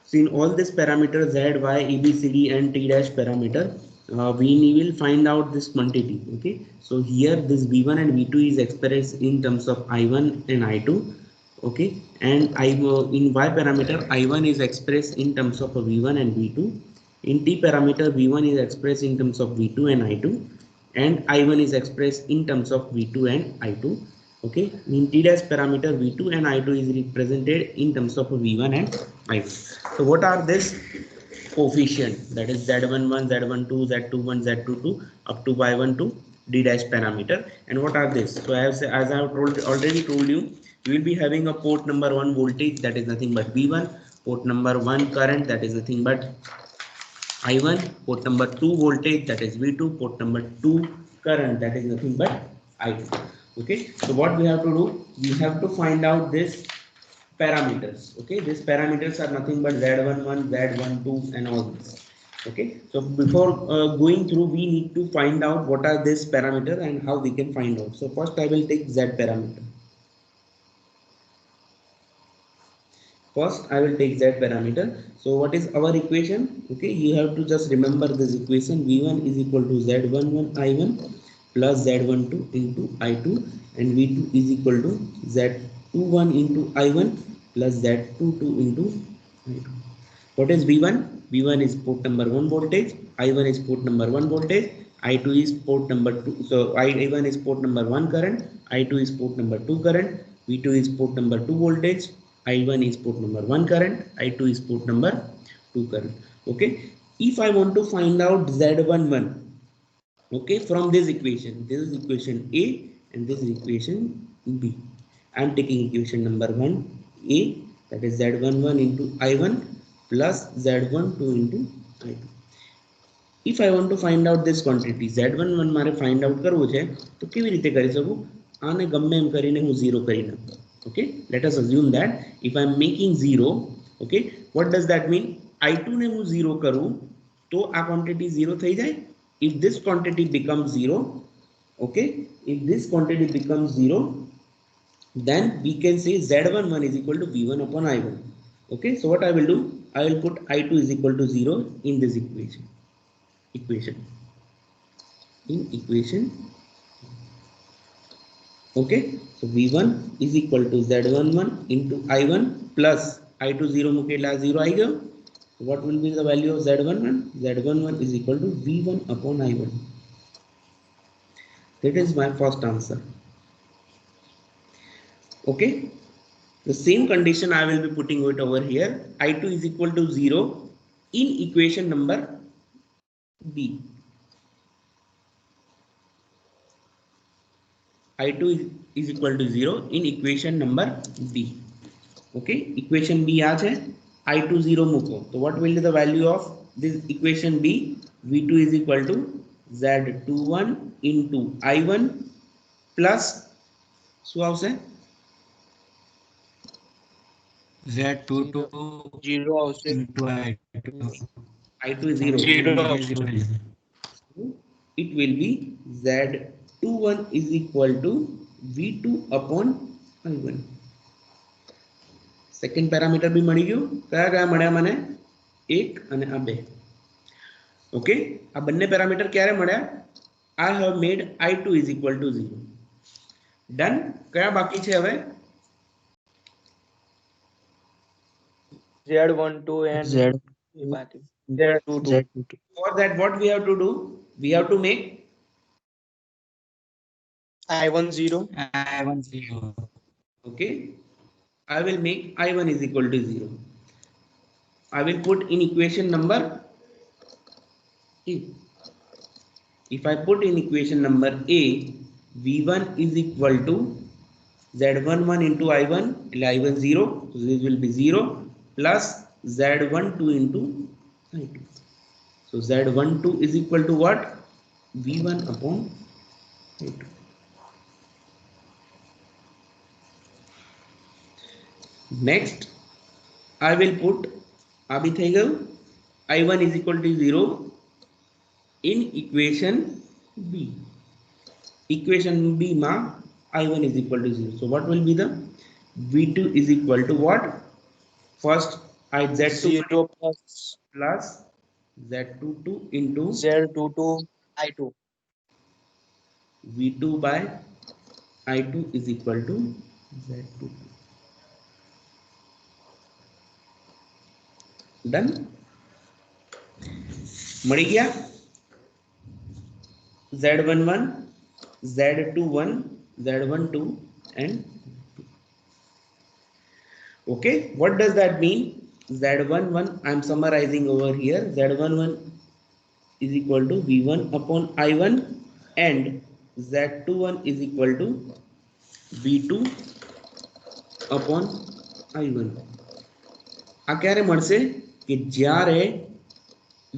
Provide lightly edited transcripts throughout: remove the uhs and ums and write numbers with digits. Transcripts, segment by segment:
So in all these parameters z, y, a, b, c, d and t dash parameter, we will find out this quantity. Okay, so here this v1 and v2 is expressed in terms of i1 and i2. Okay, and in y parameter i1 is expressed in terms of v1 and v2. In t parameter v1 is expressed in terms of v2 and i2, and i1 is expressed in terms of v2 and i2. Okay, in t dash parameter v2 and i2 is represented in terms of v1 and i2. So what are this coefficient, that is z11 z12 z21 z22 up to y12 d dash parameter, and what are this? So as I have already told you, you will be having a port number 1 voltage, that is nothing but v1, port number 1 current, that is nothing but I1, port number 2 voltage, that is V2, port number 2 current, that is nothing but I2. Okay, so what we have to do, we have to find out this parameters. Okay, these parameters are nothing but Z11, Z12 and all this. Okay, so before going through, we need to find out what are these parameters and how we can find out. So first I will take Z parameter. First I will take z parameter. So what is our equation? Okay, you have to just remember this equation. V1 is equal to z11 I1 plus z12 into I2, and V2 is equal to z21 into I1 plus z22 into I2. What is V1? V1 is port number 1 voltage, I1 is port number 1 voltage, I2 is port number 2. So I1 is port number 1 current, I2 is port number 2 current, V2 is port number 2 voltage, I1 is port number 1 current, I2 is port number 2 current. Okay, if I want to find out Z11, okay, from this is equation A and this is equation B. I am taking equation number 1 A, that is Z11 into I1 plus Z12 into I2. If I want to find out this quantity Z11 મારે find out કરવું છે તો કેવી રીતે કરી શકું? આને ગમે એમ કરીને હું 0 કરી નાખું. Okay, let us assume that if I am making 0, okay, what does that mean? I2 ને હું 0 કરું તો આ quantity 0 થઈ જાય. If this quantity becomes 0, okay, if this quantity becomes 0, then we can say Z11 is equal to V1 upon I1. Okay, so what I will do, I will put I2 is equal to 0 in this equation. Okay, so V1 is equal to Z11 into I1 plus I2 0 mukela 0 आएगा. What will be the value of Z11? Z11 is equal to V1 upon I1. That is my first answer. Okay, the same condition I will be putting it over here. I2 is equal to 0 in equation number B. I2 is equal to 0 in equation number B. Okay, equation B आज है I2 0 मुको, so what will be the value of this equation B? V2 is equal to Z21 into I1 plus શું આવશે? Z22 0 આવશે. into I2 is 0. 0 It will be Z21 is equal to V2 upon I1. Second parameter भी મળી ગયું. કયા મળ્યા મને? 1 અને આ 2. Okay, આ બંને પેરામીટર ક્યારે મળ્યા? I have made I2 is equal to 0. Done. કયા બાકી છે હવે? Z12 and Z22. For that, what we have to do? We have to make I1 0. I1 0. Okay, I will make I1 is equal to 0. I will put in equation number A. If I put in equation number A, V1 is equal to Z11 into I1, I1 0, so this will be 0 plus Z12 into I2. So Z12 is equal to what? V1 upon I2. Next, I will put I1 is equal to 0 in equation B. Equation B ma I1 is equal to 0. So what will be the V2 is equal to what? First I Z2 0 plus plus Z22 into Z22 I2. V2 by I2 is equal to Z22. Done. મળી ગયા Z11, Z21, Z12 and okay. What does that mean? Z11 I'm summarizing over here. Z11 is equal to V1 upon I1 and Z21 is equal to V2 upon I1. આ ક્યારે મળશે કે જ્યારે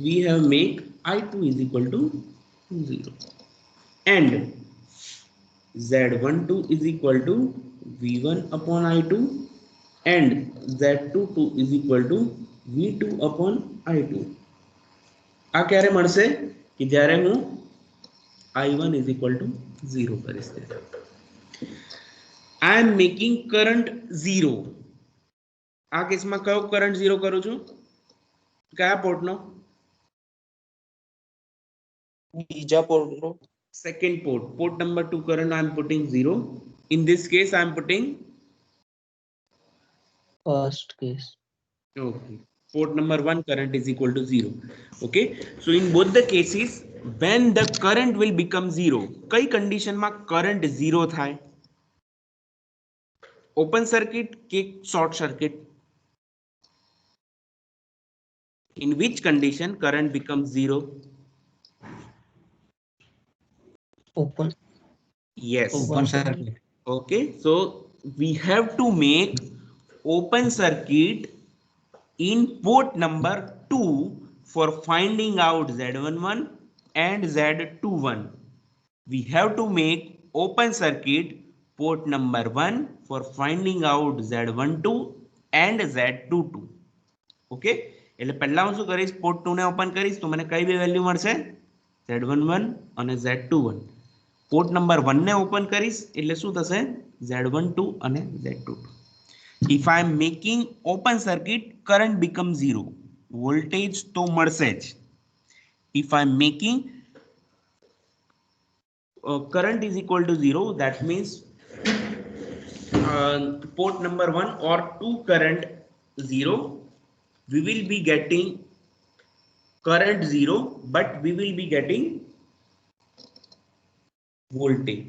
we have make I2 is equal to 0 and Z12 is equal to V1 upon I2 and Z22 is equal to V2 upon I2. આ ક્યારે મળશે કે જ્યારે હું I1 is equal to 0 કરીશ ત્યારે. I am making current 0. આ કેસમાં કયો કરંટ 0 કરું છું? કયા પોર્ટનો? બીજા પોર્ટનો. Second port. Port number 2 current I am putting 0. In this case I am putting First case. okay. Port number 1 current is equal to 0. Okay. So in both the cases when the current will become 0, કઈ condition માં current 0 થાય? Open circuit કે short circuit? In which condition current becomes 0? Open. Yes. Open circuit. Okay, so we have to make open circuit in port number 2 for finding out Z11 and Z21. We have to make open circuit port number 1 for finding out Z12 and Z22. Okay, એટલે પહેલા હું શું કરીશ, port 2 ને open કરીશ તો મને કઈ બે વેલ્યુ મળશે? Z11 અને Z21. પોર્ટ નંબર 1 ને ઓપન કરીશ એટલે શું થશે? Z12 અને Z22. If I am making open circuit, current becomes 0. Voltage તો મળશે જ. If I am making current is equal to 0, that means port number 1 or 2 current 0, we will be getting current 0, but we will be getting voltage.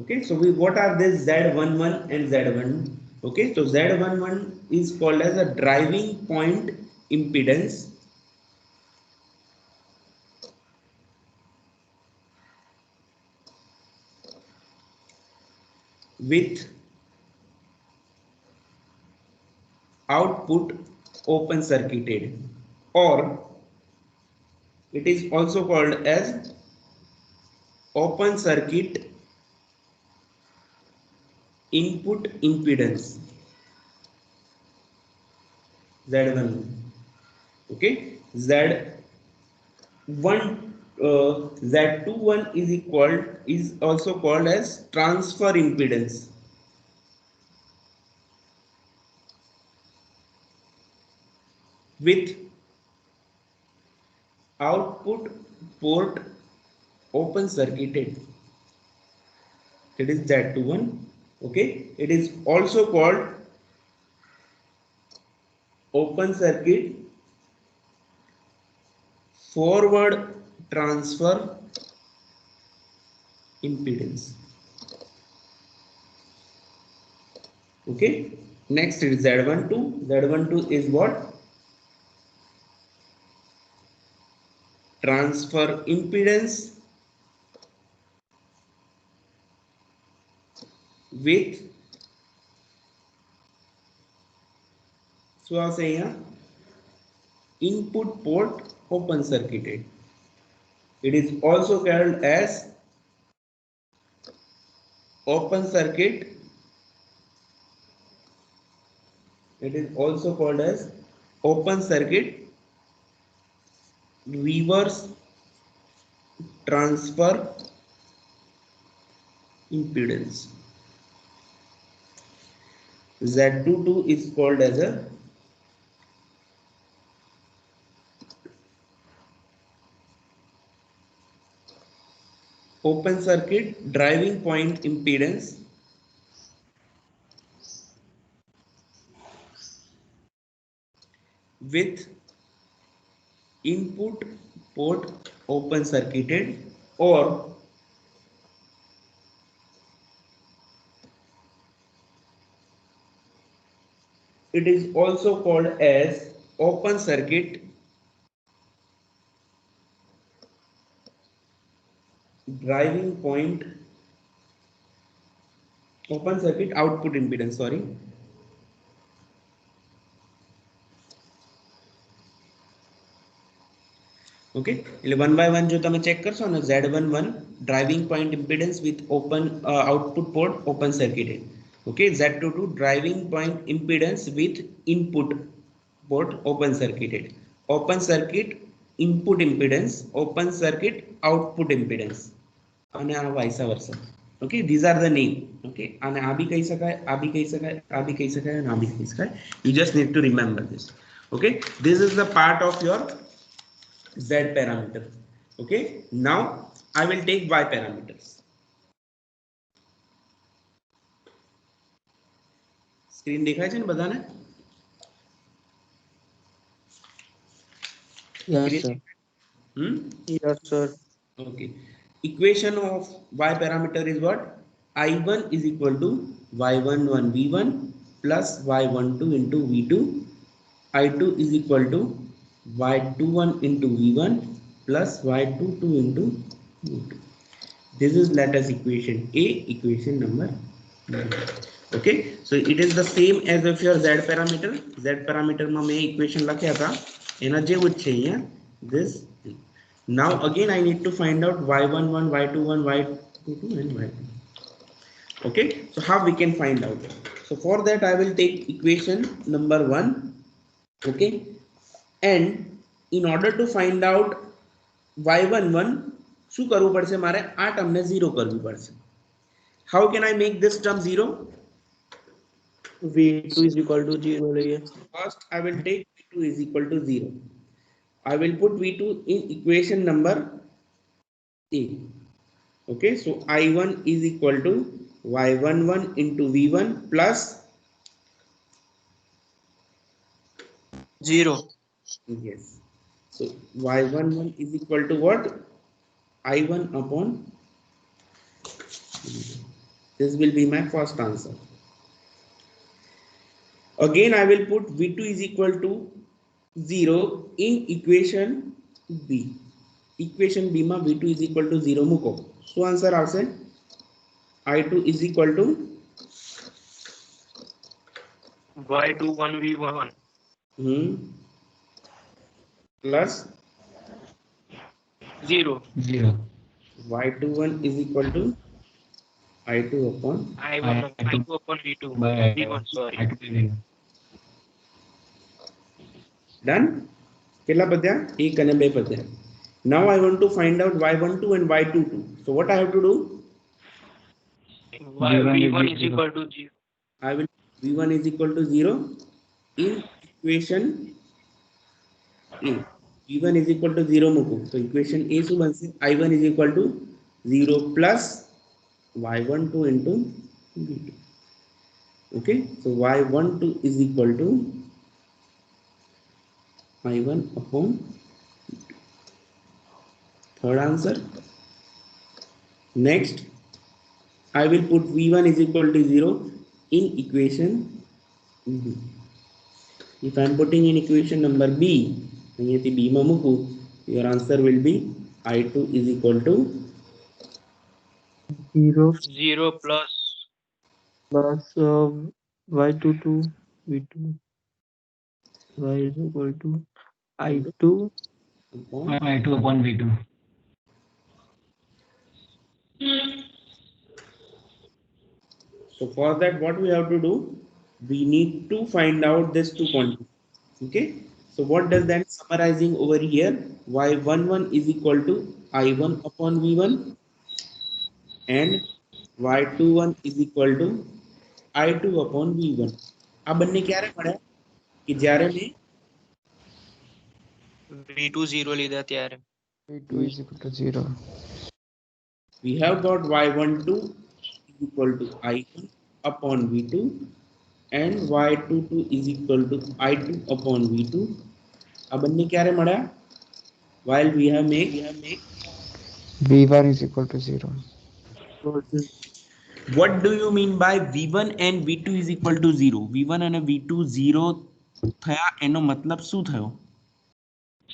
Okay, so what are this Z11 and Z1? Okay, so Z11 is called as a driving point impedance with output open circuited, or it is also called as open circuit input impedance Z11. Okay, Z21 is also called as transfer impedance with output port open circuited. It is Z21. Okay, it is also called open circuit forward transfer impedance. Okay, next it is Z12. Z12 is what? Transfer impedance with input port open circuited. It is also called as open circuit. It is also called as open circuit reverse transfer impedance. Z22 is called as a open circuit driving point impedance with input port open circuited, or it is also called as open circuit driving point open circuit output impedance, sorry. Okay એટલે one by one જો તમે check કરશો ને Z11 driving point impedance with open output port open circuited. Okay Z22 driving point impedance with input port open circuited. Open circuit input impedance open circuit output impedance અને આ vice versa. Okay these are the name. Okay અને આ બી કહી શકાય, આ બી કહી શકાય, આ બી કહી શકાય અને આ બી કહી શકાય. You just need to remember this. Okay, this is the part of your Z parameter. Okay, now I will take Y parameters. Screen દેખાય છે ને બધાને? Yes, sir. Yes, sir. Okay. Equation of Y parameter is what? I1 is equal to Y11 V1 plus Y12 into V2. I2 is equal to Y21 into V1 plus Y22 into V2. This is lattice equation A, equation number 1. Okay, so it is the same as of your Z parameter. Z parameter માં મેં equation લખ્યા હતા એના જેવું જ છે અહીંયા. This. Now again I need to find out Y11, Y21, Y22 and Y2. Okay, so how we can find out? So for that I will take equation number 1. Okay, and in order to find out Y11 શું કરવું પડશે મારે આ ટર્મને 0 કરવી પડશે. How can I make this term 0? V2 is equal to 0 લઈએ. First I will take V2 is equal to 0. I will put V2 in equation number A. Okay, so I1 is equal to Y11 into V1 plus 0. yes. So Y11 is equal to what? I1 upon this will be my first answer. Again I will put V2 is equal to 0 in equation B. Equation B માં V2 is equal to 0 મૂકો. શું answer આવશે? I2 is equal to Y21 V1 plus 0. 0. Y21 is equal to I2 upon I2 upon V2. V1, sorry. done. કેટલા પદ્યા? 1 અને 2 પદ્યા. Now I want to find out Y12 and Y22. So what I have to do? V1 is equal to 0. I will V1 is equal to 0 in equation A. V1 is equal to 0 મૂકો. So equation A શું બનશે? I1 is equal to 0 plus Y12 into V2. Okay, so Y12 is equal to I1 upon third answer. Next I will put V1 is equal to 0 in equation B. If I am putting in equation number B, અહીંયાથી B માં મૂકું, your answer will be I2 is equal to 0 plus Y22 V2. Y is equal to I2 upon I2 upon V2. So for that what we have to do? We need to find out this two quantities. Okay, so what does that summarizing over here? Y11 is equal to I1 upon V1 and Y21 is equal to I2 upon V1. આ બંને ક્યારે મળે? કે જ્યારે મેં V2 0 લીધા ત્યારે. V2 is equal to 0. we have got y12 equal to I1 upon V2 and y22 is equal to I2 upon V2. अब બંને ક્યારે મળ્યા? While we have make V1 is equal to 0. what do you mean by V1 and V2 is equal to 0? V1 અને V2 0 થયા એનો મતલબ શું થયો?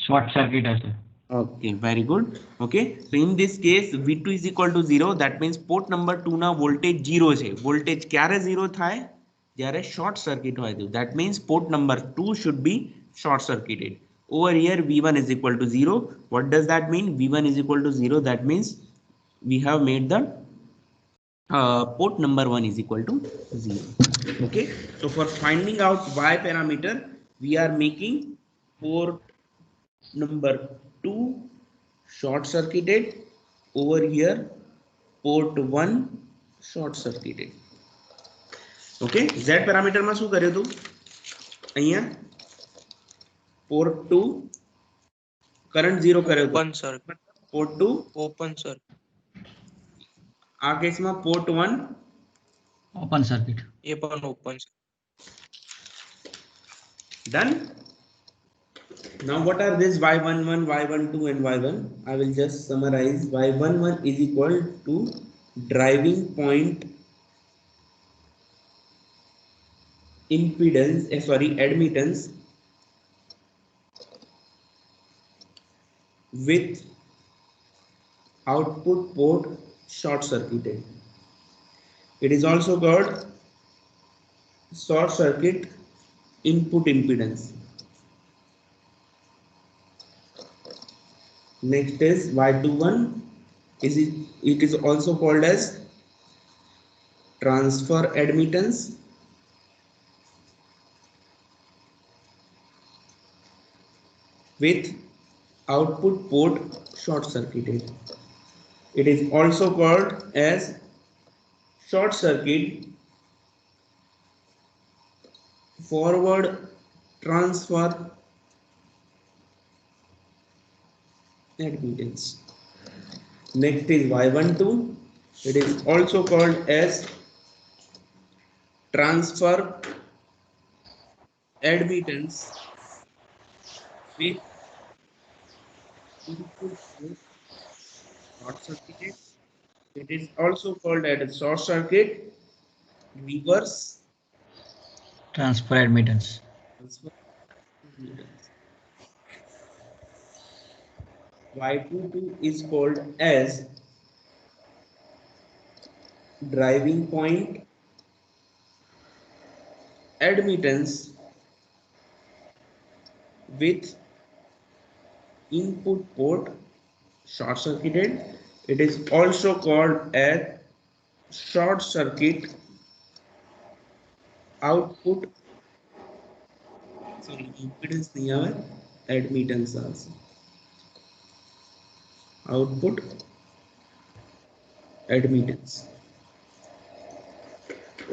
શોર્ટ સર્કિટ હશે. Okay, very good. Okay, so in this case V2 is equal to 0, that means port number 2 ના voltage 0 છે. Voltage ક્યારે 0 થાય? જ્યારે short circuit હોય તો. That means port number 2 should be short circuited. Over here V1 is equal to 0. What does that mean? V1 is equal to 0. That means we have made the port number 1 is equal to 0. Okay, so for finding out Y parameter, we are making port number 2 short circuited. Over here port 1 short circuited. Okay, Z parameter માં શું કર્યું હતું? અહીંયા port 2 current 0 કર્યો હતો. Open circuit. Port 2 Open circuit. આ કેસમાં port 1 open circuit. એ પણ open circuit. done. Now what are this y11, y12 and y1? I will just summarize. Y11 is equal to driving point impedance, admittance with output port short circuited. It is also called short circuit input impedance. Next is y21 it is also called as transfer admittance with output port short circuited. It is also called as short circuit forward transfer admittance. Next is y12. It is also called as transfer admittance with input short circuited. It is also called as short circuit reverse transfer admittance. transfer admittance. Y22 is called as driving point admittance with input port short circuited. It is also called as short circuit output impedance नहीं आवे admittance also output admittance.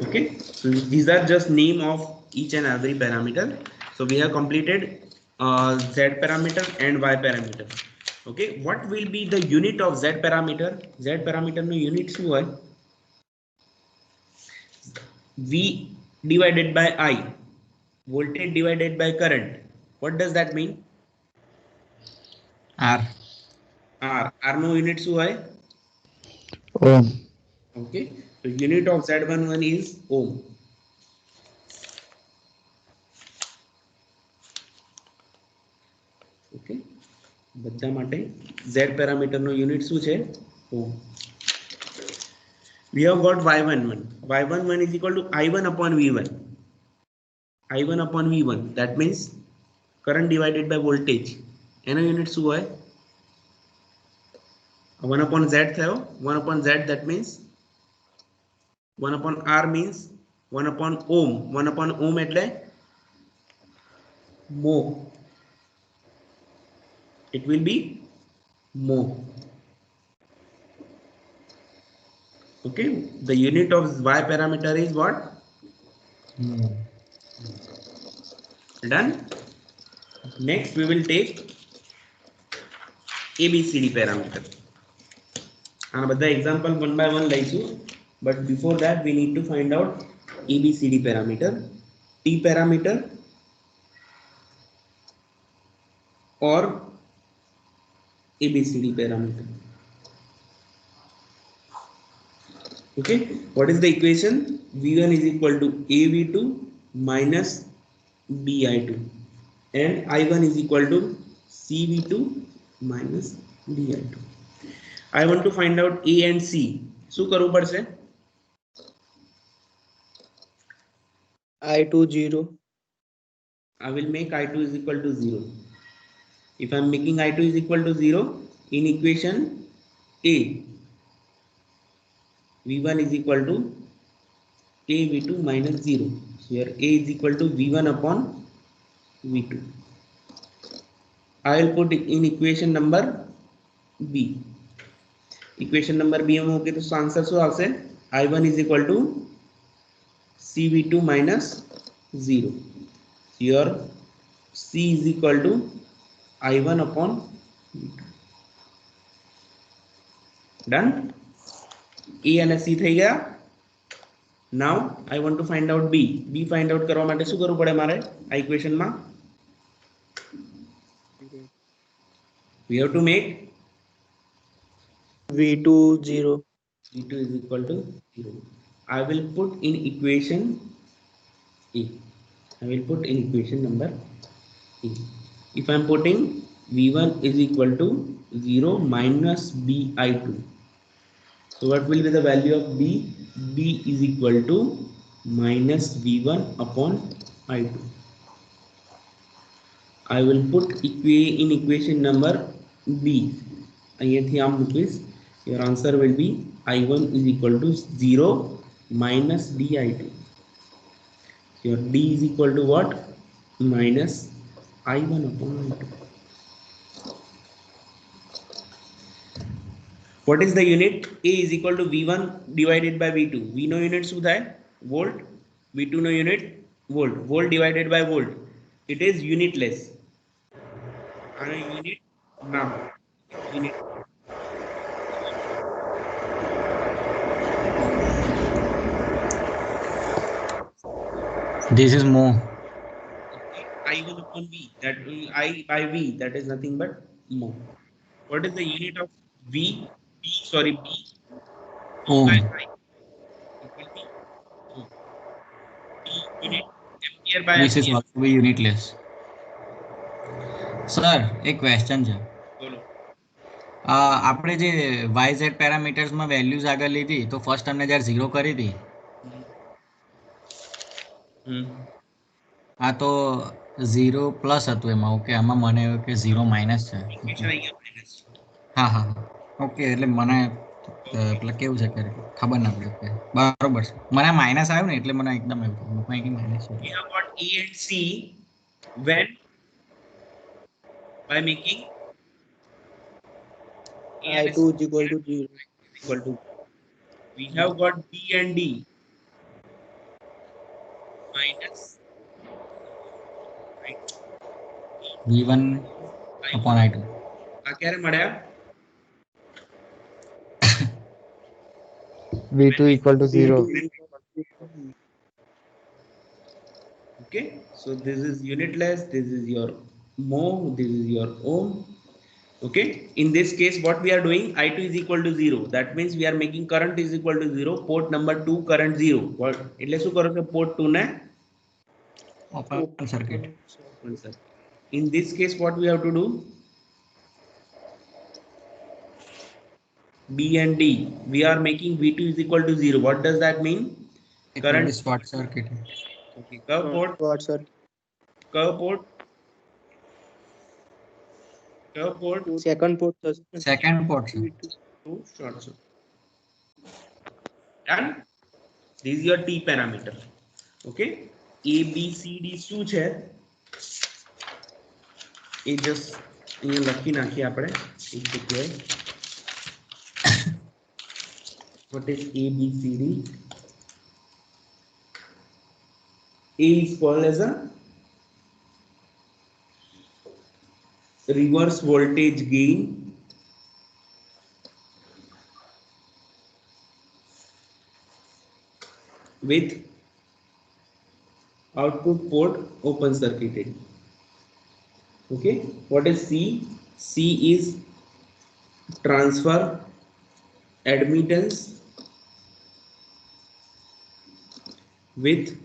Okay, so these are just name of each and every parameter. So we have completed Z parameter and Y parameter. Okay, what will be the unit of Z parameter? Z parameter no unit શું હોય? V divided by I, voltage divided by current. What does that mean? R. R no unit શું હોય? Ohm. Okay, so unit of Z11 is ohm. Okay, બધા માટે Z parameter no unit શું છે? Ohm. We have got y11. Y11 is equal to I1 upon V1. I1 upon V1. That means current divided by voltage. એનો unit શું હોય? 1 upon Z થયો. 1 upon Z, that means 1 upon R means 1 upon ohm. 1 upon ohm એટલે mho. It will be mho. Okay, the unit of Y parameter is what? Done. Next we will take ABCD parameter. આના બધા example one by one લઈશું, but before that we need to find out ABCD parameter, T parameter or ABCD parameter. Okay, what is the equation? V1 is equal to AV2 minus BI2 and I1 is equal to CV2 minus DI2. I want to find out A and C. શું કરવું પડશે? I2 0. I will make I2 is equal to 0. If I am making I2 is equal to 0, in equation A, V1 is equal to AV2 minus 0. So here A is equal to V1 upon V2. I will put in equation number B. Equation number B में होके तो answer શું આવશે? I1 is equal to CV2 minus 0. Here C is equal to I1 upon V2. Done? A અને C થઈ ગયા. Now I want to find out B. B find out કરવા માટે શું કરવું પડે મારે આ ઇક્વેશન માં? We have to make V2 0. V2 is equal to 0. I will put in equation A. I will put in equation number A. If I am putting V1 is equal to 0 minus BI2. So what will be the value of B? B is equal to minus V1 upon I2. I will put in equation number B. Your answer will be I1 is equal to 0 minus DI2. Your D is equal to what? Minus I1 upon I2. What is the unit? A is equal to V1 divided by V2. V no unit શું થાય? Volt. V2 no unit? Volt. Volt divided by volt. It is unitless. And a unit now. Unit. This is mho. I1 upon V. That I by V. That is nothing but mho. What is the unit of V? B. Sorry, B. Ohm. By I. It will be ohm. B unit ampere by This is ampere. also be unitless. Sir એક question છે. બોલો. આપણે જે YZ પેરામીટર્સમાં values આગળ લીધી તો first તમને જ્યારે 0 કરી હતી આ તો 0 પ્લસ હતું એમાં. ઓકે, આમાં મને એવું કે 0 માઇનસ છે. Equation અહીંયા minus છે. હા હા ઓકે, એટલે મને એટલે કેવું છે કે ખબર ના પડી. ઓકે બરોબર છે. મને માઇનસ આવ્યું ને એટલે મને એકદમ એવું માઇનસ છે. We have got A and C when by making A and I2 is equal to 0. is equal to. We have got B and D minus V1 upon I2. આ ક્યારે મળ્યા? V2 equal to 0. Okay, so this is unitless, this is your mho, this is your ohm. Okay, in this case what we are doing, I2 is equal to 0. That means we are making current is equal to 0. Port number 2 current 0. What? એટલે શું કરો છો? Port 2 ને Open circuit. open circuit. In this case what we have to do? B and D, we are making V2 is equal to 0. What does that mean? It Current. will be short circuit. Okay, curve port, What, sir? curve port, curve port Second port, sir. Second port, sir. to short circuit. Done. This is your T parameter. Okay, A B C D શું છે એ just અહીંયા લખી નાખીએ આપણે એક જગ્યાએ. What is A B C D? A is called as a reverse voltage gain. with output port open circuited. Okay, what is C? C is transfer admittance with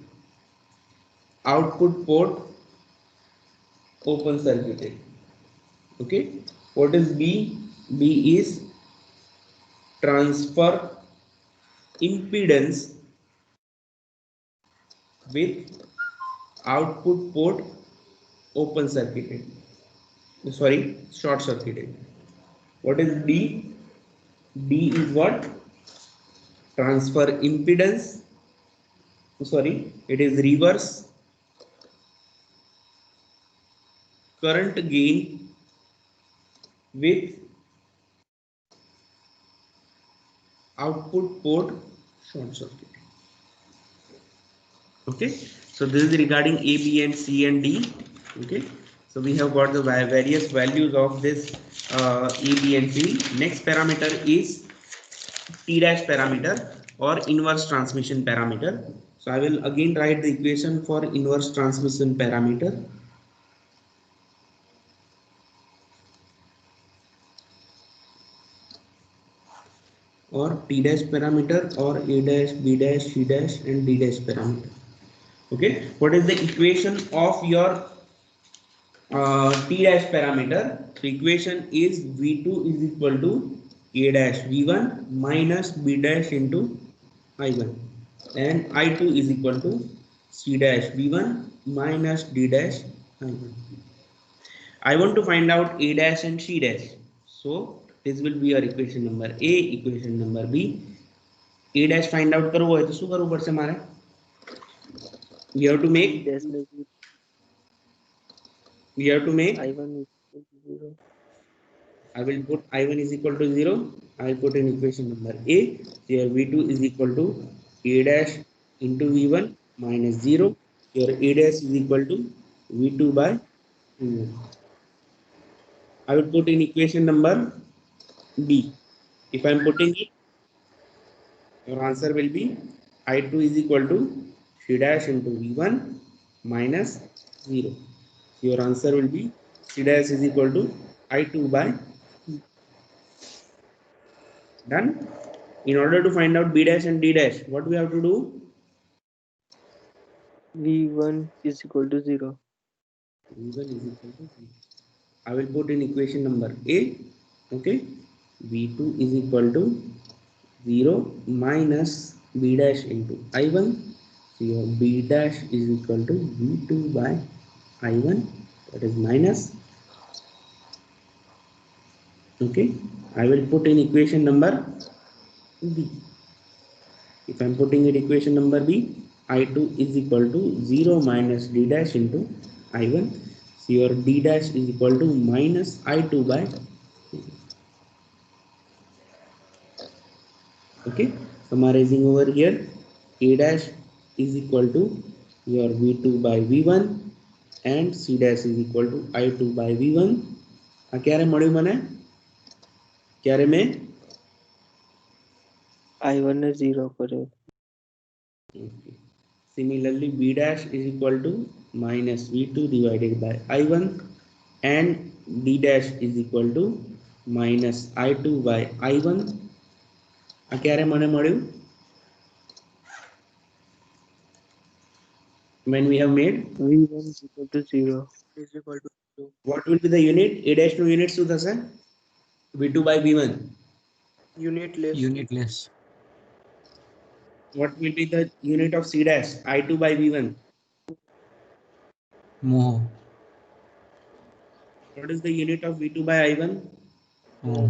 output port open circuited. Okay, what is B? B is transfer impedance with output port open circuited, sorry, short circuited. What is D? D is what? Transfer impedance, sorry, it is reverse current gain with output port short circuit. Okay, so this is regarding A, B, and C and D. Okay, so we have got the various values of this A, B, and C. Next parameter is T dash parameter or inverse transmission parameter. So I will again write the equation for inverse transmission parameter. Or T dash parameter or A dash, B dash, C dash and D dash parameter. Okay, what is the equation of your T dash parameter? The equation is V2 is equal to A dash V1 minus B dash into I1 and I2 is equal to C dash V1 minus D dash I1. I want to find out A dash and C dash. So this will be your equation number A, equation number B. A dash find out करવો है तो શું કરવું પડશે મારે? We have to make I1 is equal to 0. I will put I1 is equal to 0. I will put in equation number A. Here V2 is equal to A dash into V1 minus 0. Here A dash is equal to V2 by V1. I will put in equation number B. If I am putting it, your answer will be I2 is equal to C dash into V1 minus 0. So your answer will be C dash is equal to I2 by done. In order to find out B dash and D dash, what we have to do? V1 is equal to 0. V1 is equal to 0. I will put in equation number A. Okay. V2 is equal to 0 minus B dash into I1. So your B dash is equal to V2 by I1. That is minus. Okay. I will put in equation number B. If I am putting it equation number B, I2 is equal to 0 minus D dash into I1. So your D dash is equal to minus I2 by. Okay. Summarizing over here, A dash is equal to your V2 by V1 and C dash is equal to I2 by V1. આ ક્યારે મળ્યું મને? ક્યારે મેં I1 ને 0 કર્યો. Similarly, B dash is equal to minus V2 divided by I1 and D dash is equal to minus I2 by I1. આ ક્યારે મને મળ્યું? When we have made V1 is equal to 0. Is equal to 0. what will be the unit? A dash નું unit શું થશે? V2 by V1. Unitless. Unitless. What will be the unit of C dash? I2 by V1. Mho. What is the unit of V2 by I1? Ohm.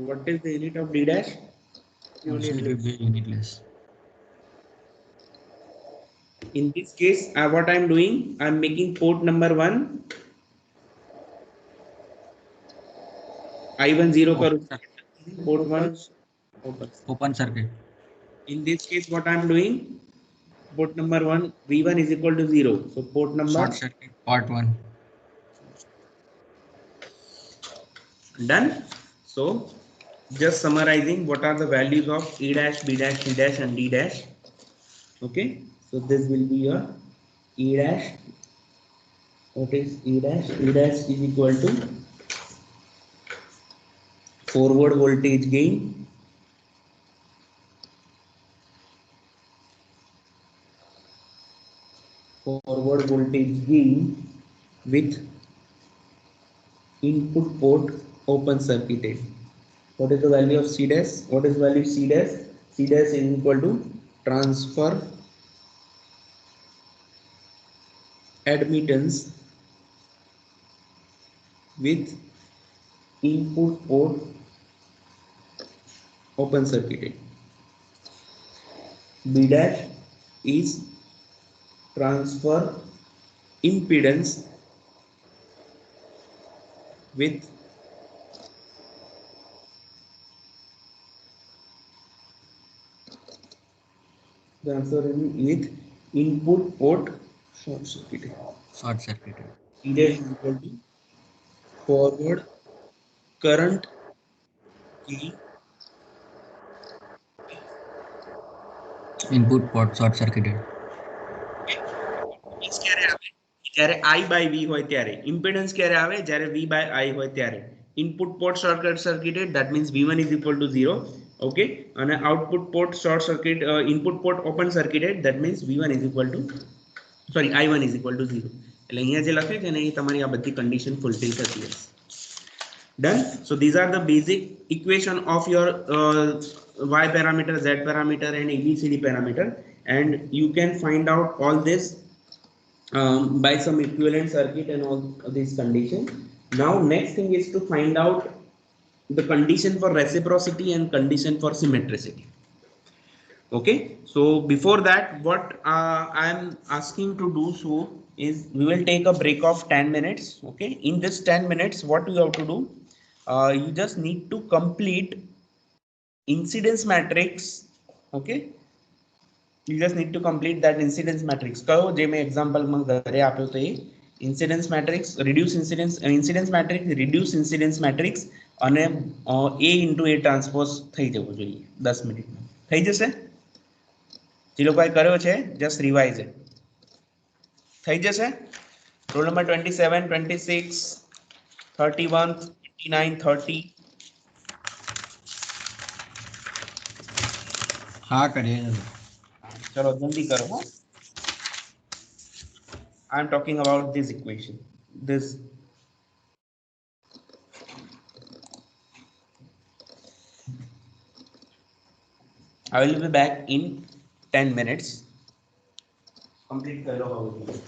What is the unit of D dash? Also it will be unitless. In this case, what I am doing, I am making port number 1 I1 0 करूँ. Port 1 Open circuit. In this case, what I am doing, port number 1 V1 is equal to 0. So port number Short circuit. Part 1. done. So just summarizing what are the values of A dash, B dash, C dash and D dash. Okay, so this will be your E dash. What is E dash? E dash is equal to forward voltage gain with input port open circuited. What is the value of C dash? What is the value of C dash? C dash is equal to transfer admittance with input port open circuited. B dash is transfer impedance with input port short circuited. Short circuit C dash is equal to forward current gain input port short circuited જ્યારે I by V હોય ત્યારે impedance ક્યારે આવે જ્યારે V by I હોય ત્યારે input port short circuited, that means V1 is equal to 0. Okay, and output port short circuit, input port open circuited, that means V1 is equal to, sorry, I1 is equal to 0. એટલે અહીંયા જે લખ્યું છે ને એ તમારી આ બધી condition fulfill થતી હશે. Done. So these are the basic equation of your y parameter, z parameter and abcd parameter, and you can find out all this by some equivalent circuit and all these conditions. Now next thing is to find out the condition for reciprocity and condition for symmetricity. Okay, so before that what I am asking to do so is we will take a break of 10 minutes. Okay, in this 10 minutes what you have to do, you just need to complete incidence matrix. Okay, you just need to complete that incidence matrix. કયો જે મેં example માં ઘરે આપ્યો તો એ incidence matrix, reduce reduce incidence matrix અને a into a transpose થઈ જવું જોઈએ 10 મિનિટમાં થઈ જશે. જે લોકોએ કર્યો છે just revise it. થઈ જશે. Roll number 27, 26, 31, 29, 30. हाँ करिए चलो जल्दी करो. हाँ, I am talking about this equation. This I will be back in 10 minutes. Complete करो how it is.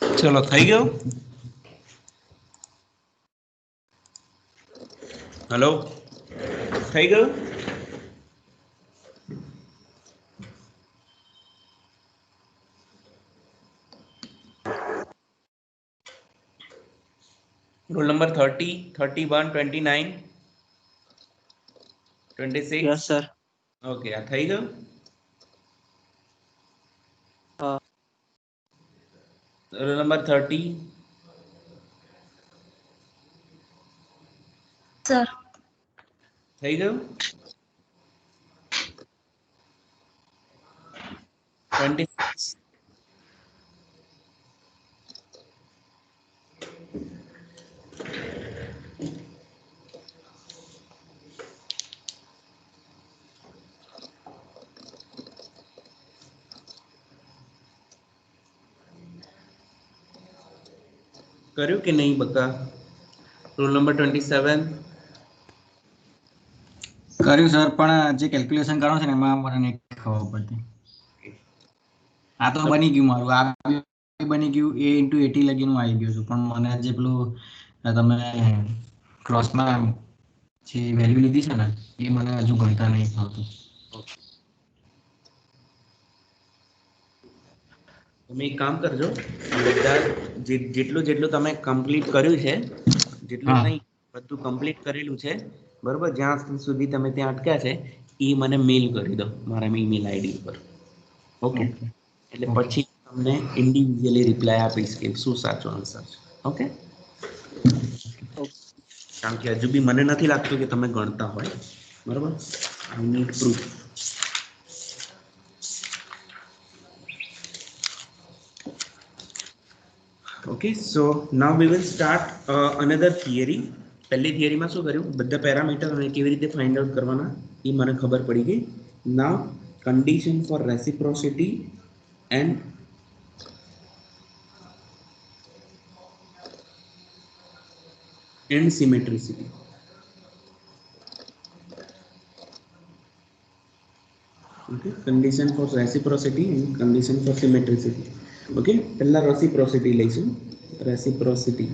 ચલો થઈ ગયો. હેલો, થઈ ગયું. Roll number 30, 31, 29, 26. Yes, sir. Okay, આ થઈ ગયું. Roll number 30. Sir. થઈ ગયું. 26. કર્યું કે નહીં બકા? Roll number 27. કર્યું સર, પણ જે કેલ્ક્યુલેશન કરો છે ને એમાં મને નહીં ખબર પડતી. આ તો બની ગયું મારું, આ બની ગયું, a * 80 લગીનું આવી ગયું છું, પણ મને જે પેલું તમે ક્રોસમાં જે વેલ્યુ લીધી છે ને એ મને હજુ ગણતા નહીં આવતું. તમે એક કામ કરજો, આ બધા જેટલું જેટલું તમે કમ્પ્લીટ કર્યું છે, જેટલું હા. નહીં બધું કમ્પ્લીટ કરેલું છે બરોબર, જ્યાં સુધી તમે ત્યાં અટક્યા છે એ મને મેલ કરી દો મારા ઈમેલ આઈડી ઉપર. ઓકે, એટલે પછી તમને ઇન્ડિવિજ્યુઅલી રિપ્લાય આપીશ કે શું સાચો આન્સર છે. ઓકે, કારણ કે હજુ બી મને નથી લાગતું કે તમે ગણતા હોય બરોબર. I need proof. Okay, so now we will start another theory. પહેલી થિયરીમાં શું કર્યું, બધા પેરામીટર અને કેવી રીતે ફાઇન્ડ આઉટ કરવાના એ મને ખબર પડી ગઈ. Now condition for reciprocity and symmetricity. Okay, condition for reciprocity and condition for symmetricity. Okay, પહેલા રેસિપ્રોસિટી લઈશું. રેસિપ્રોસિટી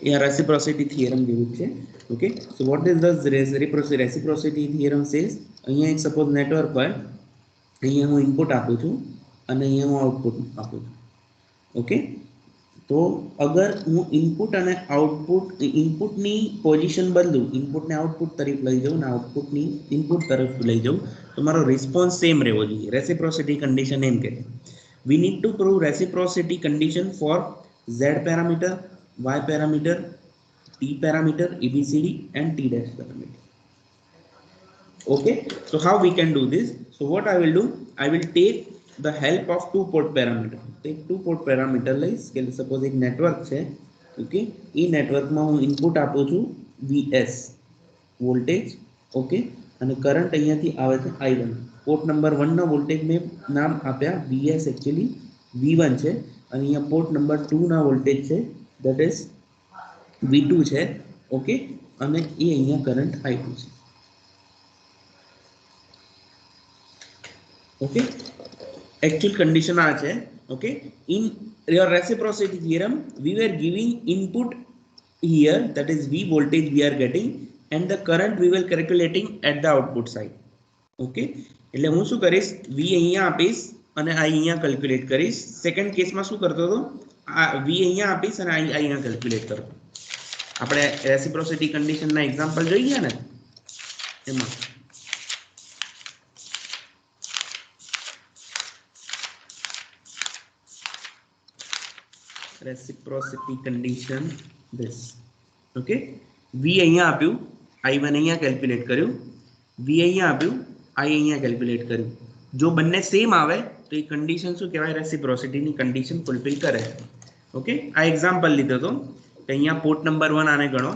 या reciprocity theorem જેવું છે. Okay, so what is the reciprocity theorem says, અહીંયા એક સપોઝ નેટવર્ક હોય, અહીંયા હું ઇનપુટ આપું છું અને અહીંયા હું આઉટપુટ આપું છું. ઓકે, તો અગર હું ઇનપુટ અને આઉટપુટ, ઇનપુટની પોઝિશન બદલું, ઇનપુટને આઉટપુટ તરફ લઈ જાઉં ને આઉટપુટની ઇનપુટ તરફ લઈ જાઉં તો મારો રિસ્પોન્સ સેમ રહેવો જોઈએ. રેસિપ્રોસિટી કન્ડિશન એમ કહે. We need to prove reciprocity condition for z parameter, y parameter, t parameter, abcd and t dash parameter. Okay, so how we can do this? So what I will do, I will take the help of two port parameter. Take two port parameter લઈશ કે suppose એક network છે. Okay, એ નેટવર્કમાં હું input આપું છું vs voltage. Okay, અને current અહીંયાથી આવે છે i1. પોર્ટ નંબર 1 ના વોલ્ટેજ મેં નામ આપ્યા vs, એકચ્યુઅલી v1 છે, અને અહીંયા પોર્ટ નંબર 2 ના વોલ્ટેજ છે ધેટ ઇઝ v2 છે. ઓકે, અને એ અહીંયા કરંટ i2 છે. ઓકે, actual condition આ છે. Okay, in your reciprocity theorem we were giving input here, that is v voltage we are getting, and the current we were calculating at the output side. Okay, એટલે હું શું કરીશ, v અહીંયા આપીશ અને આ અહીંયા કેલ્ક્યુલેટ કરીશ. સેકન્ડ કેસમાં શું કરતો હતો, આ v અહીંયા આપીશ અને આ અહીંયા કેલ્ક્યુલેટ કરતો. આપણે રેસિપ્રોસિટી કન્ડિશનના એક્ઝામ્પલ જોઈ ગયા ને એમાં. reciprocity condition this. Okay, v અહીંયા આપ્યું, i1 અહીંયા કેલ્ક્યુલેટ કર્યું, v અહીંયા આપ્યું, i અહીંયા કેલ્ક્યુલેટ કર્યું. જો બંને સેમ આવે તો એ કન્ડિશન શું કહેવાય, રેસિપ્રોસિટીની કન્ડિશન ફૂલફિલ કરે. ઓકે, આ એક્ઝામ્પલ લીધો તો અહીંયા પોર્ટ નંબર 1 આને ગણો.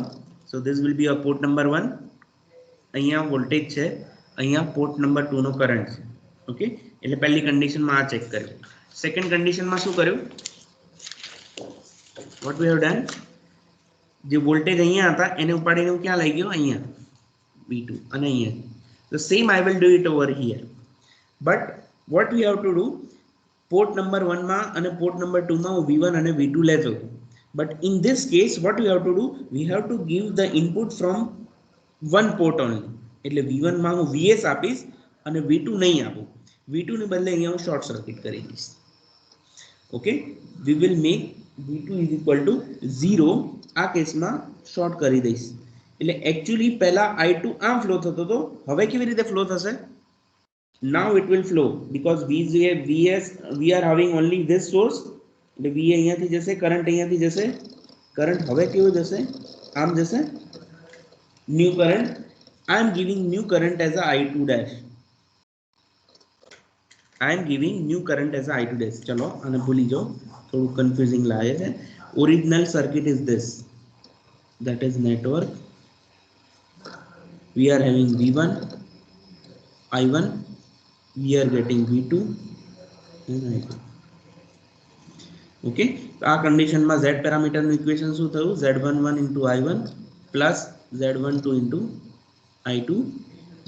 So this will be a port number 1. અહીંયા વોલ્ટેજ છે, અહીંયા પોર્ટ નંબર 2 નો કરંટ છે. ઓકે, એટલે પહેલી કન્ડિશનમાં આ ચેક કર્યું. સેકન્ડ કન્ડિશનમાં શું કર્યું, what we have done, જે વોલ્ટેજ અહીંયા હતા એને ઉપાડીને હું ક્યાં લઈ ગયો, અહીંયા v2 અને અહીંયા. So same I will do it over here, but what we have to do, port number 1 માં અને પોર્ટ નંબર 2 માં હું V1 અને V2 લેતો હતો. But in this case what we have to do, we have to give the input from one port only. એટલે V1 માં હું Vs આપીશ અને V2 નહીં આપું. V2 ને બદલે અહીંયા હું શોર્ટ સર્કિટ કરી દઈશ. Okay, we will make V2 is equal to 0. આ કેસમાં શોર્ટ કરી દઈશ. એટલે actually પહેલા I2 આમ ફ્લો થતો હતો, હવે કેવી રીતે ફ્લો થશે? Now it will flow because we are having only this source. એટલે V અહીંયાથી જશે, કરંટ અહીંયાથી જશે, કરંટ હવે કેવો જશે? આમ જશે, new current. I am giving new current as a I2 dash. I am giving new current as a I2 dash. चलो आने भूली जाओ, थोड़ा confusing लागे है. Original circuit is this, that is network. We are having V1, I1, we are getting V2 and I2. Okay, આ condition માં Z parameter નું equation શું થયું? Z11 into I1 plus Z12 into I2,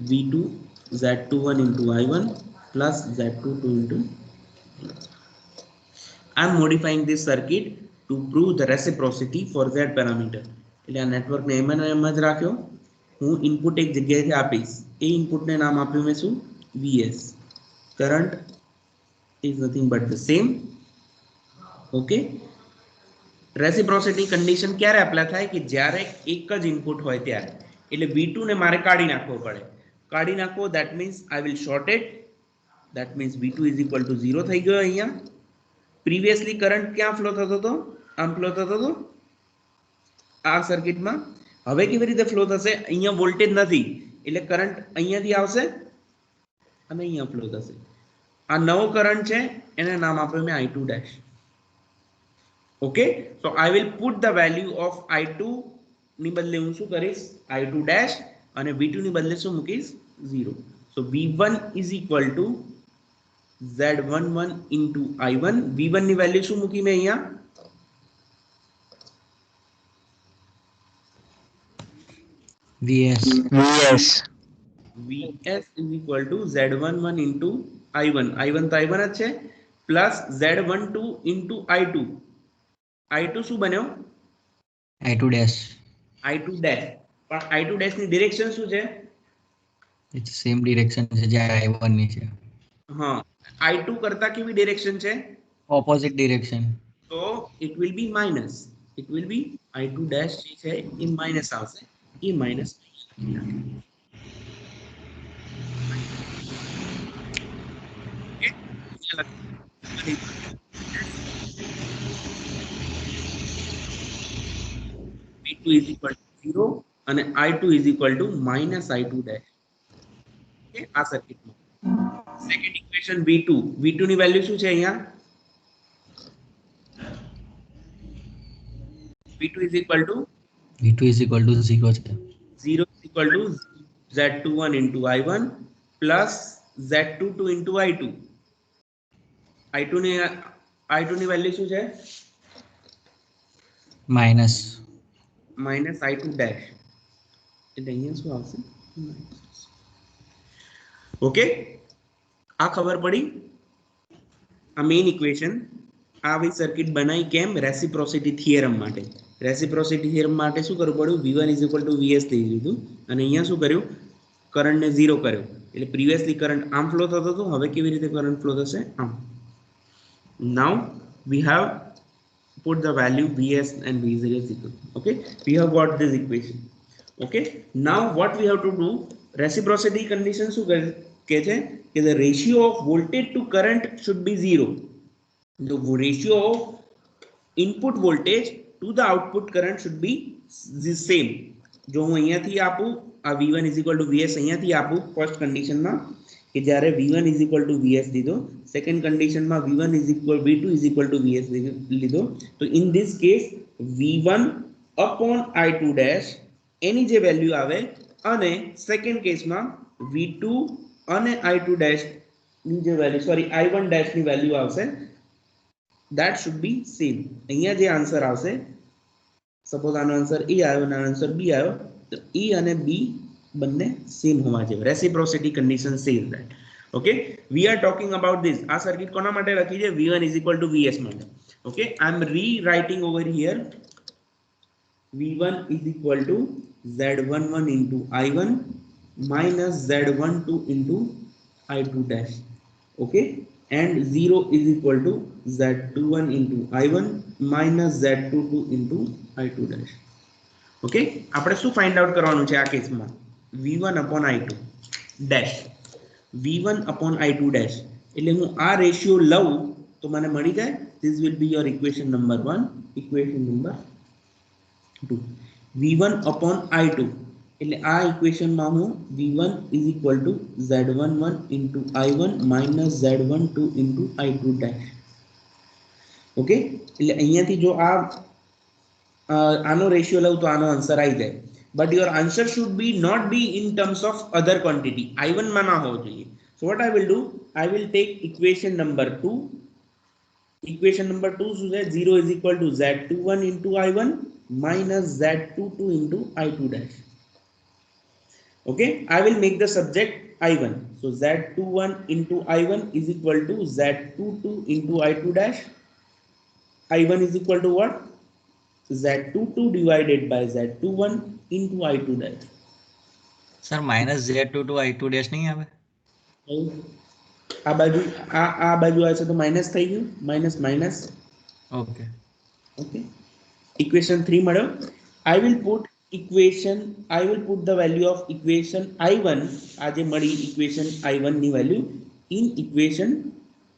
V2 Z21 into I1 plus Z22 into I am modifying this circuit to prove the reciprocity for Z parameter. એટલે આ network ને એમ જ રાખ્યો. હું ઇનપુટ એક જગ્યાએથી આપીશ. એ ઇનપુટ ને નામ આપ્યું મેં શું? Vs. Current is nothing but the same. Okay, reciprocity condition ક્યારે એપ્લાય થાય? કે જ્યારે એક જ ઇનપુટ હોય ત્યારે. એટલે V2 ને મારે કાઢી નાખવો પડે. કાઢી નાખવો, that means I will short it. That means V2 is equal to 0 થઈ ગયો. અહીંયા પ્રીવિયસલી કરંટ ક્યાં ફ્લો થતો હતો? આમ ફ્લો થતો હતો આ સર્કિટમાં. હવે કેવી રીતે ફ્લો થશે? અહીંયા વોલ્ટેજ નથી એટલે કરંટ અહીંયાથી આવશે અને અહીંયા ફ્લો થશે. આ નવો કરંટ છે, એને નામ આપ્યું મેં I2 dash. Okay, so I will put the value of I2 ની બદલે હું શું કરીશ? I2 dash અને V2 ની બદલે શું મૂકીશ? 0. so V1 is equal to Z11 into I1. V1 ની વેલ્યુ શું મૂકી મેં અહીંયા? Vs. Vs is equal to Z11 into I1. I1 તો I1 જ છે, plus Z12 into I2. I2 શું બન્યો? I2 dash. I2 dash. પણ I2 dash ની ડિરેક્શન શું છે? It's same direction છે જે I1 ની છે. હા, I2 કરતા કેવી ડિરેક્શન છે? Opposite direction. So it will be minus. It will be I2 dash જે છે એ માઇનસ આવશે. એ minus V2 is equal to 0 અને I2 is equal to minus I2 dash. Okay, આ સર્કિટમાં સેકન્ડ ઇક્વેશન V2 ની વેલ્યુ શું છે અહીંયા? V2 is equal to 0 છે. 0 is equal to Z21 into I1 plus Z22 into I2. I2 ની value શું છે? Minus I2 dash. એટલે અહીંયા શું આવશે? ઓકે, આ ખબર પડી? આ મેઇન ઇક્વેશન. આવી સર્કિટ બનાવી કેમ? રેસિપ્રોસિટી થિયરમ માટે. રેસિપ્રોસિટી થિયરમ માટે શું કરવું પડ્યું? V1 is equal to Vs થઈ લીધું અને અહીંયા શું કર્યું? કરંટને 0 કર્યો. એટલે પ્રીવિયસલી કરંટ આમ ફ્લો થતો હતો, હવે કેવી રીતે કરંટ ફ્લો થશે? આમ. Now we have put the value Vs and V0 is equal. Okay, we have got this equation. Okay, now what we have to do? Reciprocity condition શું કહે છે? કે the ratio of voltage to current should be 0. The ratio of input voltage to the output current should be the same. જો હું અહીંયાથી આપું આ V1 is equal to Vs અહીંયાથી આપું ફર્સ્ટ કન્ડિશનમાં કે જ્યારે V1 is equal to Vs લીધો, સેકન્ડ કન્ડિશનમાં V2 is equal to Vs લીધો, તો in this case V1 upon I2 dash એની જે વેલ્યુ આવે અને સેકન્ડ કેસમાં V2 અને I2 dash ની જે વેલ્યુ I1 dash ની વેલ્યુ આવશે, that should be same. અહીંયા જે આન્સર આવશે, સપોઝ આનો આન્સર A આવ્યો અને આનો આન્સર B આવ્યો, તો E અને B બંને સેમ હોવા જોઈએ. Reciprocity condition says that. Okay, we are talking about this. આ સર્કિટ કોના માટે લખી છે? v1 is equal to vs માટે. Okay, I am rewriting over here. v1 is equal to z11 into i1 minus z12 into i2 dash. Okay, and 0 is equal to z21 into i1 minus z22 into i2 dash. Okay, આપણે શું find out કરવાનું છે આ કેસમાં? v1 upon i2 dash, v1 upon i2 dash. એટલે હું આ ratio લઉં તો મને મળી જાય. This will be your equation number 1, equation number 2. v1 upon i2 એટલે આ ઇક્વેશનમાં હું v1 is equal to z11 into i1 minus z12 into i2 dash. Okay, એટલે અહીંયાથી જો આ આનો રેશિયો લઉં તો આનો આન્સર આવી જાય. But your answer should be not be in terms of other quantity. I1 માં ના હોવો જોઈએ. So what I will do, I will take equation number 2. Equation number 2 શું છે? 0 is equal to z21 into i1 minus z22 into i2 dash. Okay, I will make the subject i1. So z21 into i1 is equal to z22 into i2 dash. I1 is equal to what? z22 divided by z21 into i2 dash. Sir minus z22 i2 dash નહીં આવે? આ બાજુ આવે છે તો minus થઈ ગયું, minus minus. Okay okay, equation 3 મળ્યો. I will put the value of equation i1 આ જે મળી equation i1 ની વેલ્યુ in equation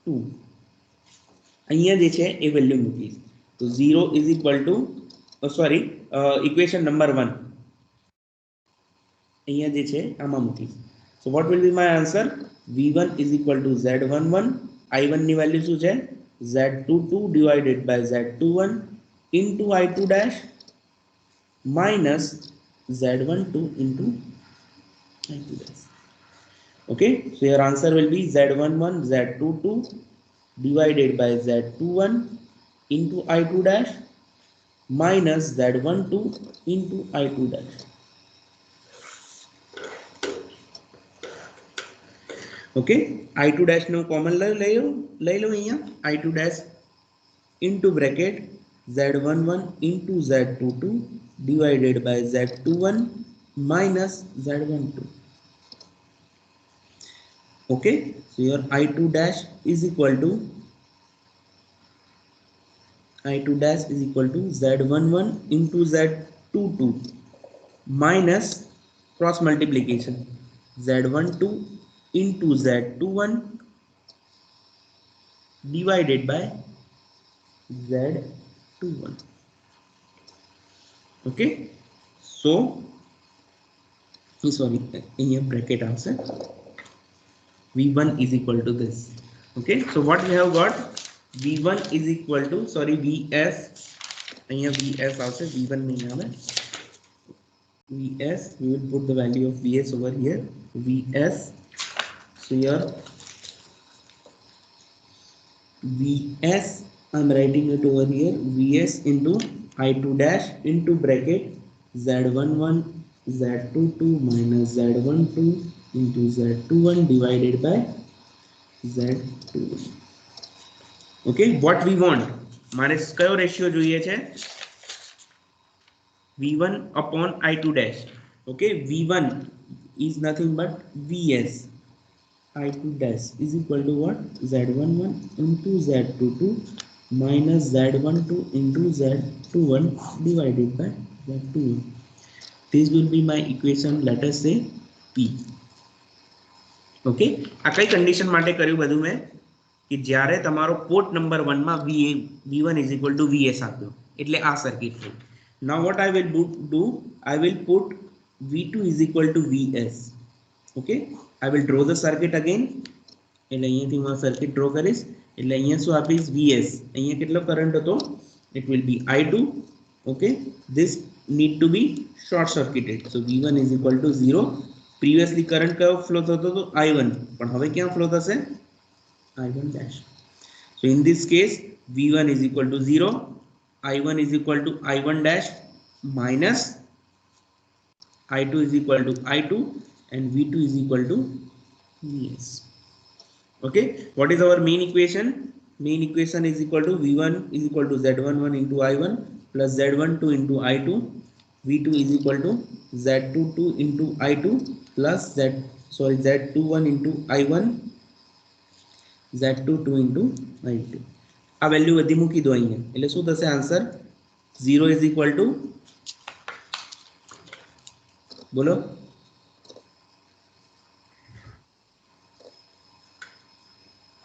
2. અહીંયા જે છે એ વેલ્યુ મૂકીશ. તો 0 is equal to equation number 1 અહીંયા જે છે આમાં મૂકીશ. So what will be my answer? v1 is equal to z11, i1 ની વેલ્યુ શું છે? z22 divided by z21 into i2 dash minus z12 into i2 dash. Okay, so your answer will be z11 z22 divided by z21 into i2 dash minus z12 into i2 dash. Okay, i2 dash no common લઈ લો અહીંયા. i2 dash into bracket z11 into z22 divided by z21 minus z12. Okay, so your i2 dash is equal to z11 into z22 minus cross multiplication z12 into z21 divided by z21. Okay, so sorry, in your bracket answer v1 is equal to this. Okay, so what we have got, v1 is equal to vs, અહીંયા vs આવશે, v1 નહીં આવે. vs, we will put the value of vs over here, vs. So here vs, I'm writing it over here, vs into i2 dash into bracket z11 z22 minus z12 into z21 divided by z21. Okay, what we want, મારે કયો ratio જોઈએ છે? v1 upon i2 dash. Okay, v1 is nothing but vs, i2 dash is equal to what? z11 into z22 minus z12 into z21 divided by z21. This will be my equation, let us say p. Okay, આ કઈ condition માટે કર્યું બધું મેં કે જ્યારે તમારો port number 1 માં v1 is equal to vs આપ્યો એટલે આ સર્કિટ થઈ. Now what I will do, I will put v2 is equal to vs. Okay, I will draw the circuit again. એટલે અહીંયાથી હું સર્કિટ ડ્રો કરીશ. એટલે અહીંયા શું આપીશ? vs. અહીંયા કેટલો કરંટ હતો? It will be i2. Okay, this need to be short circuited. So v1 is equal to 0. Previously current કયો ફ્લો થતો હતો? i1, પણ હવે ક્યાં ફ્લો થશે? i1 dash. So in this case v1 is equal to 0, i1 is equal to i1 dash minus i2 is equal to i2 and v2 is equal to vs. Okay, what is our main equation? Main equation is equal to v1 is equal to z11 into I1 plus z12 into I2. v2 is equal to z22 into I2 plus z21 into I1 z22 into I2. આ value બધી મૂકી દો અહીંયા, એટલે શું થશે answer? 0 is equal to, બોલો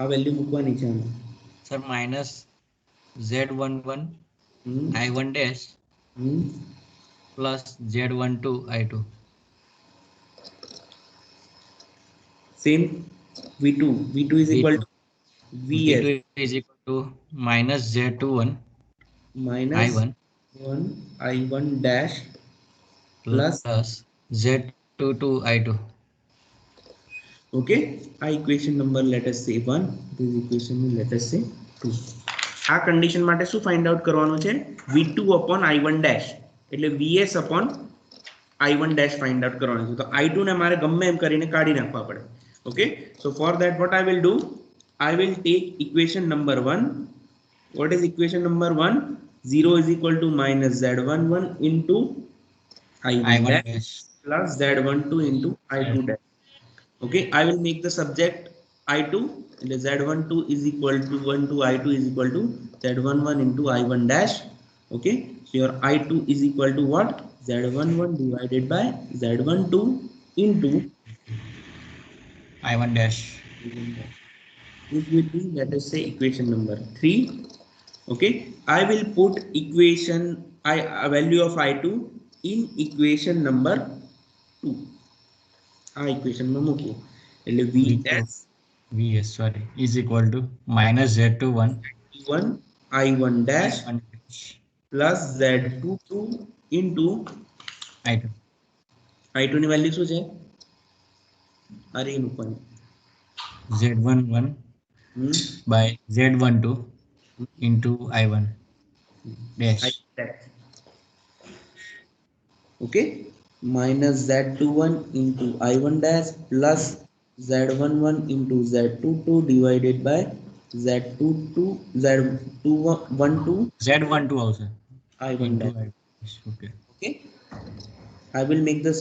આ વેલ્યુ મૂકવાની છે આમાં. સર માઇનસ Z11 હમ I1 dash હમ plus Z12 I2. Same v2 is equal to vs V2 is equal to minus Z21 minus I1 1 I1 dash plus plus Z22 I2. okay, આ equation number let us say 1, this equation let us say 2. આ condition માટે શું find out કરવાનું છે? v2 upon I1 dash એટલે vs upon I1 dash find out કરવાનું છે. તો I2 ને મારે ગમે એમ કરીને કાઢી નાખવા પડે. Okay, so for that what I will do, I will take equation number 1. What is equation number 1? 0 is equal to minus z11 into I1 dash dash plus z12 into I2 dash. Okay, I will make the subject I2 and the z12 is equal to 1 to I2 is equal to z11 into I1 dash. Okay, so your I2 is equal to what? Z11 divided by z12 into I1 dash. this will be, let us say, equation number 3. Okay, I will put equation a value of I2 in equation number 2. Equation में मूको એટલે Vs sorry is equal to minus Z21 1 I1 dash I1 dash plus Z22 into I2. I2 ની value શું છે? અરે મૂકવાની Z11 by Z12 into I1 dash. Okay, minus Z21 into I1 dash plus Z11 into Z22 divided by Z22 Z12 also I1 into dash. I1. Okay. Okay, I will make the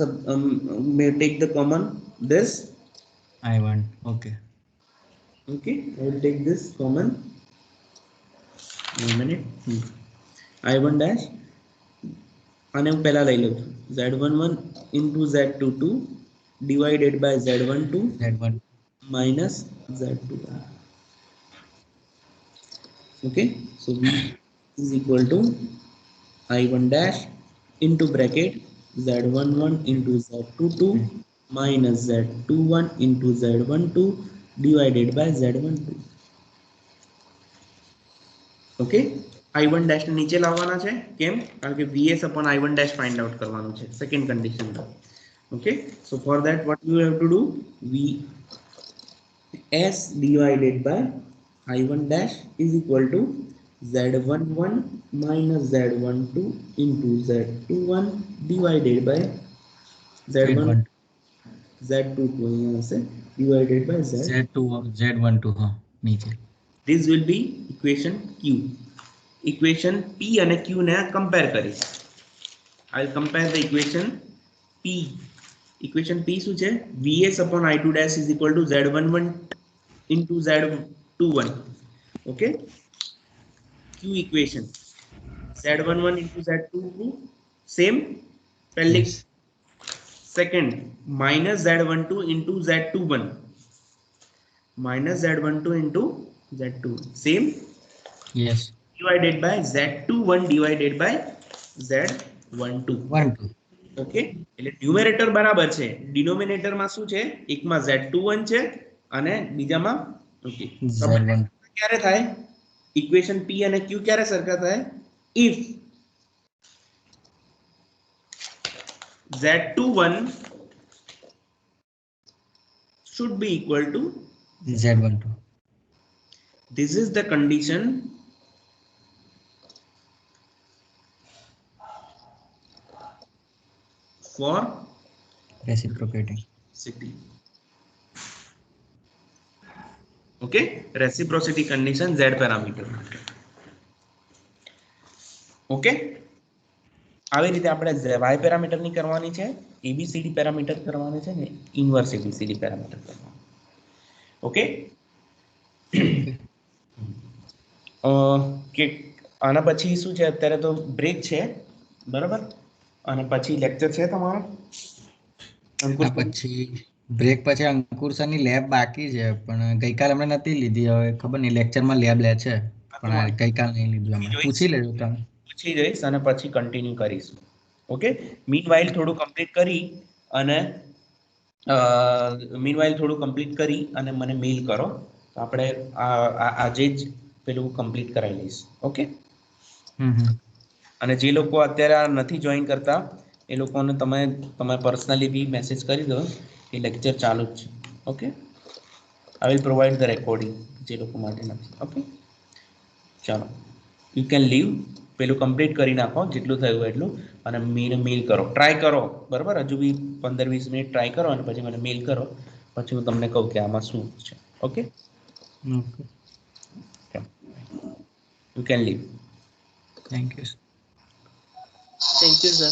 may take the common this. I1. Okay. Okay, I will take this common. 1 minute. I1 dash અને હું પહેલા લઈ લઉં છું z11 into z22 divided by z12 minus z21. Okay, so v is equal to I1 dash into bracket z11 into z22 minus z21 into z12 divided by z12. Okay, I1 dash ને નીચે લાવવાના છે. કેમ? કારણ કે vs upon I1 dash find out કરવાનું છે second condition માં. Okay, so for that what you have to do, vs divided by I1 dash is equal to z11 minus z12 into z21 divided by z1 z22 અહીંયા હશે divided by Z12 હા નીચે. This will be equation Q. Equation P અને Q ને compare કરીશ. I will compare the equation P. Equation P શું છે? Vs upon I2 dash is equal to Z11 into Z21. Okay. Q equation Z11 into Z22 same. Pellic Yes. Second minus Z12 into Z21 minus Z12 into Z2 same. Yes. Divided by Z21 divided by Z12. 1 2. Okay, એટલે numerator બરાબર છે, denominator માં શું છે? એકમાં Z21 છે અને બીજામાં ઓકે Z1 ક્યારે થાય? ઇક્વેશન P અને Q ક્યારે સરખા થાય? if Z21 should be equal to Z12. this is the condition for Reciprocating. city. Okay, reciprocity condition z parameter માટે. ઓકે, આવી રીતે આપણે y પેરામીટર ની કરવાની છે, એબીસીડી પેરામીટર કરવાની છે ને ઇન્વર્સ એબીસીડી પેરામીટર કરવાનું. ઓકે, કે આના પછી શું છે, અત્યારે તો બ્રેક છે, બરાબર, અને પછી લેક્ચર છે તમારો અંકુશ? પછી બ્રેક પછી અંકુર સરની લેબ બાકી છે, પણ ગઈકાલે અમને નથી લીધી. હવે ખબર નહીં, લેક્ચરમાં લેબ લે છે, પણ ગઈકાલ નહીં લીધું. અમે પૂછી લેજો તમે. પૂછી જઈશ અને પછી કન્ટિન્યુ કરીશું. ઓકે, મીન વાઇલ થોડું કમ્પ્લીટ કરી અને મને મેઇલ કરો, તો આપણે આજે જ પેલું કમ્પ્લીટ કરાવી લઈશ. ઓકે, અને જે લોકો અત્યારે નથી જોઈન કરતા એ લોકોને તમે પર્સનલી બી મેસેજ કરી દો કે લેક્ચર ચાલુ જ છે. Okay, I will provide the recording જે લોકો માટે નથી. ઓકે, ચાલો, યુ કેન લીવ. પેલું કમ્પ્લીટ કરી નાખો જેટલું થયું એટલું, અને મેલ કરો, ટ્રાય કરો, બરાબર. હજુ બી 15-20 મિનિટ ટ્રાય કરો અને પછી મને મેલ કરો, પછી હું તમને કહું કે આમાં શું છે. Okay, you can live. Thank you. Thank you, sir.